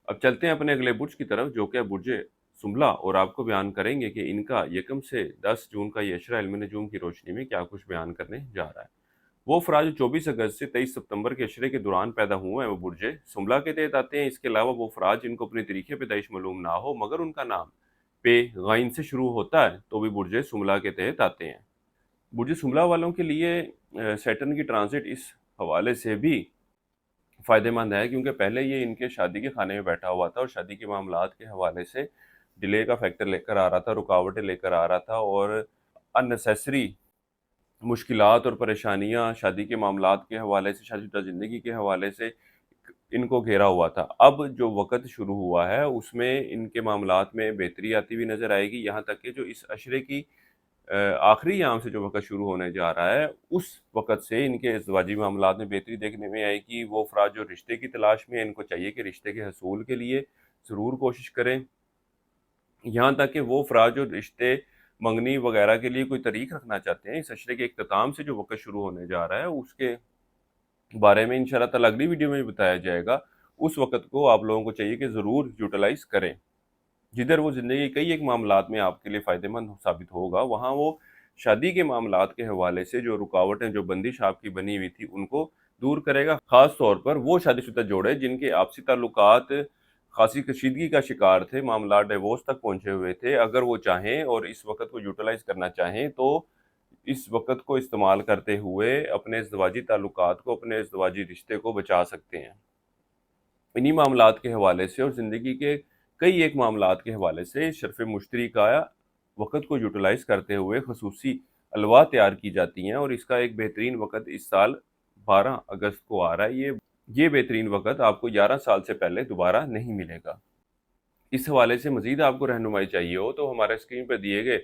अब चलते हैं अपने अगले बुर्ज की तरफ, जो कि है बुर्ज सुम्बला, और आपको बयान करेंगे कि इनका 1 से 10 जून का ये अशरा इल्म नजूम की रोशनी में क्या कुछ बयान करने जा रहा है। वो अफराद जो 24 अगस्त से 23 सितंबर के अशरे के दौरान पैदा हुए हैं वो बुर्ज सुम्बला के तहत आते हैं। इसके अलावा वो अफराद जिनको अपने तरीके पैदाइश मालूम ना हो मगर उनका नाम पे गाइन से शुरू होता है तो भी बुर्ज सुम्बला के तहत आते हैं। बुर्ज सुम्बला वालों के लिए सैटर्न की ट्रांजिट इस हवाले से भी फ़ायदेमंद है, क्योंकि पहले ये इनके शादी के खाने में बैठा हुआ था और शादी के मामलात के हवाले से डिले का फैक्टर लेकर आ रहा था, रुकावटें लेकर आ रहा था, और अननेसेसरी मुश्किलात और परेशानियां शादी के मामलात के हवाले से, शादीशुदा ज़िंदगी के हवाले से इनको घेरा हुआ था। अब जो वक़्त शुरू हुआ है उसमें इनके मामलात में बेहतरी आती हुई नज़र आएगी, यहाँ तक कि जो इस अशरे की आखिरी याम से जो वक़्त शुरू होने जा रहा है उस वक़्त से इनके इज़्दिवाजी मामलात में बेहतरी देखने में आएगी। वो अफ़राद जो रिश्ते की तलाश में हैं, इनको चाहिए कि रिश्ते के हसूल के लिए ज़रूर कोशिश करें। यहाँ तक कि वो अफ़राद जो रिश्ते मंगनी वगैरह के लिए कोई तारीख रखना चाहते हैं, इस अशरे के इख्तिताम से जो वक़्त शुरू होने जा रहा है उसके बारे में इंशाअल्लाह ताला अगली वीडियो में भी बताया जाएगा। उस वक़्त को आप लोगों को चाहिए कि ज़रूर यूटिलाइज़ करें। जिधर वो ज़िंदगी कई एक मामलात में आपके लिए फ़ायदेमंद साबित होगा, वहाँ वो शादी के मामलात के हवाले से जो रुकावटें, जो बंदिश आपकी बनी हुई थी, उनको दूर करेगा। ख़ास तौर पर वो शादीशुदा जोड़े जिनके आपसी ताल्लुकात ख़ासी कशीदगी का शिकार थे, मामलात डिवोर्स तक पहुँचे हुए थे, अगर वो चाहें और इस वक़्त को यूटिलाइज़ करना चाहें तो इस वक़्त को इस्तेमाल करते हुए अपने इज़्दिवाजी ताल्लुकात को, अपने इज़्दिवाजी रिश्ते को बचा सकते हैं। इन्हीं मामलात के हवाले से और ज़िंदगी के कई एक मामलात के हवाले से शर्फ़ मुश्तरी का वक़्त को यूटिलाइज़ करते हुए ख़ुसूसी अलवा तैयार की जाती हैं, और इसका एक बेहतरीन वक़्त इस साल 12 अगस्त को आ रहा है। ये बेहतरीन वक़्त आपको 11 साल से पहले दोबारा नहीं मिलेगा। इस हवाले से मज़ीद आपको रहनुमाई चाहिए हो तो हमारे स्क्रीन पर दिए गए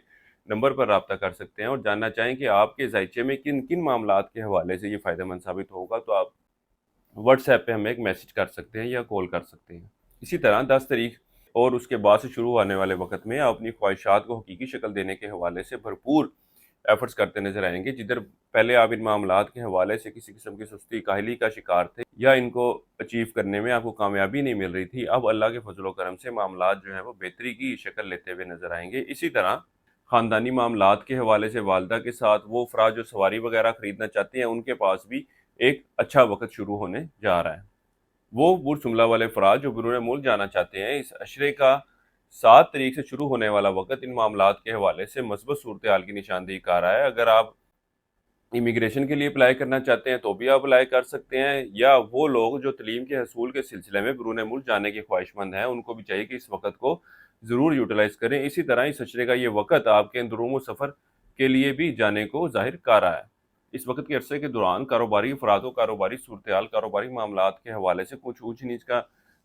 नंबर पर राब्ता कर सकते हैं, और जानना चाहें कि आपके ज़ायचे में किन किन मामलात के हवाले से ये फ़ायदेमंद साबित होगा तो आप व्हाट्सएप पे हमें एक मैसेज कर सकते हैं या कॉल कर सकते हैं। इसी तरह 10 तारीख और उसके बाद से शुरू होने वाले वक़्त में आप अपनी ख्वाहिशात को हकीकी शक्ल देने के हवाले से भरपूर एफ़र्ट्स करते नज़र आएँगे। जिधर पहले आप इन मामलात के हवाले से किसी किस्म की सुस्ती, काहली का शिकार थे या इनको अचीव करने में आपको कामयाबी नहीं मिल रही थी, अब अल्लाह के फ़ज़ल व करम से मामलात जो हैं वो बेहतरी की शक्ल लेते हुए नज़र आएँगे। इसी तरह ख़ानदानी मामलात के हवाले से वालिदा के साथ वो अफ़राद जो सवारी वग़ैरह ख़रीदना चाहते हैं, उनके पास भी एक अच्छा वक़्त शुरू होने जा रहा है। वो बुर्ज सुम्बला वाले अफ़राद जो बैरून मुल्क जाना चाहते हैं, इस अशरे का 7 तारीख से शुरू होने वाला वक़्त इन मामलात के हवाले से मस्बत सूरत-ए-हाल की निशानदेही कर रहा है। अगर आप इमिग्रेशन के लिए अप्लाई करना चाहते हैं तो भी आप अप्लाई कर सकते हैं, या वो लोग जो तलीम के हसूल के सिलसिले में बैरून मुल्क जाने के ख्वाहिशमंद हैं, उनको भी चाहिए कि इस वक़्त को ज़रूर यूटिलाइज़ करें। इसी तरह इस अशरे का ये वक़्त आपके अंदरूनी सफ़र के लिए भी जाने को ज़ाहिर कर रहा है। इस वक़्त के अरसे के दौरान कारोबारी अफ़राद को कारोबारी सूरत-ए-हाल, कारोबारी मामलात के हवाले से कुछ ऊँच-नीच का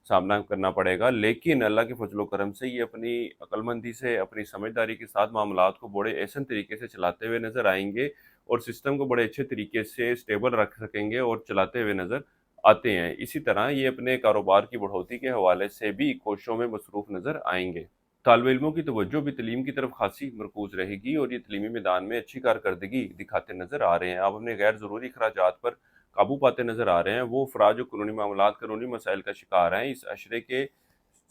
सामना करना पड़ेगा, लेकिन अल्लाह के फ़ज़ल व करम से ये अपनी अक्लमंदी से, अपनी समझदारी के साथ मामलात को बड़े एहसन तरीके से चलाते हुए नज़र आएँगे और सिस्टम को बड़े अच्छे तरीके से स्टेबल रख सकेंगे और चलाते हुए नज़र आते हैं। इसी तरह ये अपने कारोबार की बढ़ोतरी के हवाले से भी कोशिशों में मसरूफ़ नज़र आएँगे। तालिब इल्मों की तवज्जो भी तलीम की तरफ खासी मरकूज़ रहेगी और ये तलीमी मैदान में अच्छी कारकर्दगी दिखाते नज़र आ रहे हैं। आप अपने गैर ज़रूरी अखराजात पर काबू पाते नज़र आ रहे हैं। वो अफ़राद जो कानूनी मामलात, कानूनी मसाइल का शिकार हैं, इस अशरे के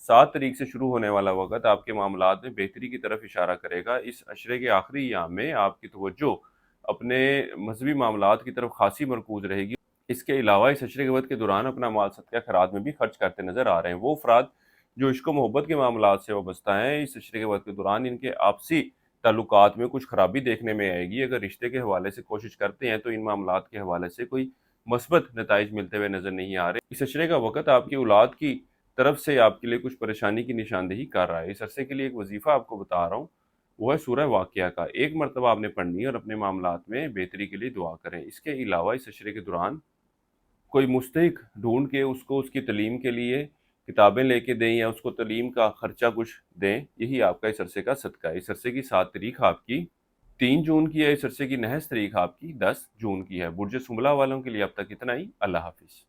7 तारीख से शुरू होने वाला वक़्त आपके मामलात में बेहतरी की तरफ इशारा करेगा। इस अशरे के आखिरी अय्याम में आपकी तवज्जो अपने मज़हबी मामलात की तरफ खासी मरकूज़ रहेगी। इसके अलावा इस अशरे के वक़्त के दौरान अपना माल सदका खैरात में भी खर्च करते नज़र आ रहे हैं। वो अफ़राद जो इश्क व मोहब्बत के मामलात से वाबस्ता हैं, इस अशरे के वक़्त के दौरान इनके आपसी ताल्लुकात में कुछ ख़राबी देखने में आएगी। अगर रिश्ते के हवाले से कोशिश करते हैं तो इन मामलात के हवाले से कोई मस्बत नताइज मिलते हुए नज़र नहीं आ रहे। इस अशरे का वक़्त आपकी औलाद की तरफ से आपके लिए कुछ परेशानी की निशानदेही कर रहा है। इस अरसे के लिए एक वज़ीफ़ा आपको बता रहा हूँ, वो है सूरह वाक़िया का। एक मरतबा आपने पढ़नी है और अपने मामलात में बेहतरी के लिए दुआ करें। इसके अलावा इस अशरे के दौरान कोई मुस्तहिक ढूँढ के उसको उसकी तलीम के लिए किताबें लेके दें या उसको तलीम का खर्चा कुछ दें, यही आपका इस अरसे का सदका है। इस अरसे की 7 तारीख आपकी 3 जून की है, इस अरसे की नहस तारीख आपकी 10 जून की है। बुर्ज सुम्बला वालों के लिए अब तक इतना ही। अल्लाह हाफ़िज़।